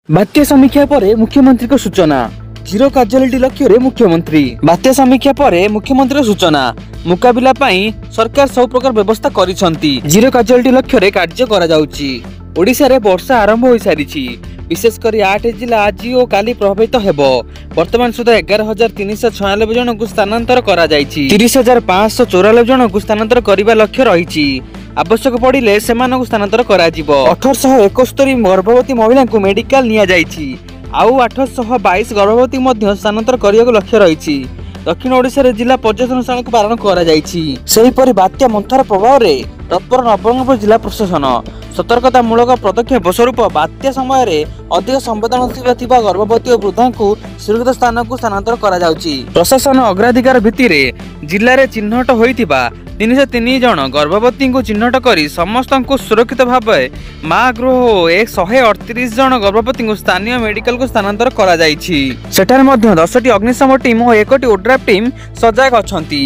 बात्या समीक्षा पर मुख्यमंत्री को सूचना। जीरो कैजुअलिटी लक्ष्य मुख्यमंत्री। बात्या समीक्षा पर मुख्यमंत्री सूचना। मुकाबिला पाई सरकार सब प्रकार व्यवस्था करिसंती। जीरो कैजुअलिटी लक्ष्य कार्य करा जाउची। ओडिशा रे वर्षा आरंभ हो सारिछि। विशेषकर 8 जिला आज और काली प्रभावित हेबो। वर्तमान सुधा 11,396 जन को स्थानांतर करा जाइछि। 30,594 जन को स्थानांतर करिबा लक्ष्य रहिछि। आवश्यक पड़िले सेमानकु स्थानांतर करा जिवो। 1871 गर्भवती महिला को मेडिकल निया जाइछि। आउ 822 गर्भवती मध्य स्थानांतर करियाको लक्ष्य रहिछि। दक्षिण ओडिशा रे जिला पर्यटन स्थल को पालन करा जाइछि। सेहि परि बात्या मंथर प्रभाव रे तत्पर नवरंगपुर जिला प्रशासन सतर्कतामूलक पदक्षेप स्वरूप बात्या समय रे अधिक संवेदनशील थिबा गर्भवती और वृद्धा को सुरक्षित स्थान को स्थानांतर करा जाउछि। प्रशासन अग्राधिकार भित्तिरे जिल्ला रे चिन्हट होइथिबा 303 जन गर्भवती को चिन्हट करी समस्त को सुरक्षित भाव माँ गृह और 138 जन गर्भवती को स्थानीय मेडिकल को स्थानांतर करा जाइछि। सेठारे मध्य 10टी अग्निशम टीम और 1टी ओड्राफ टीम सजाग अछंती।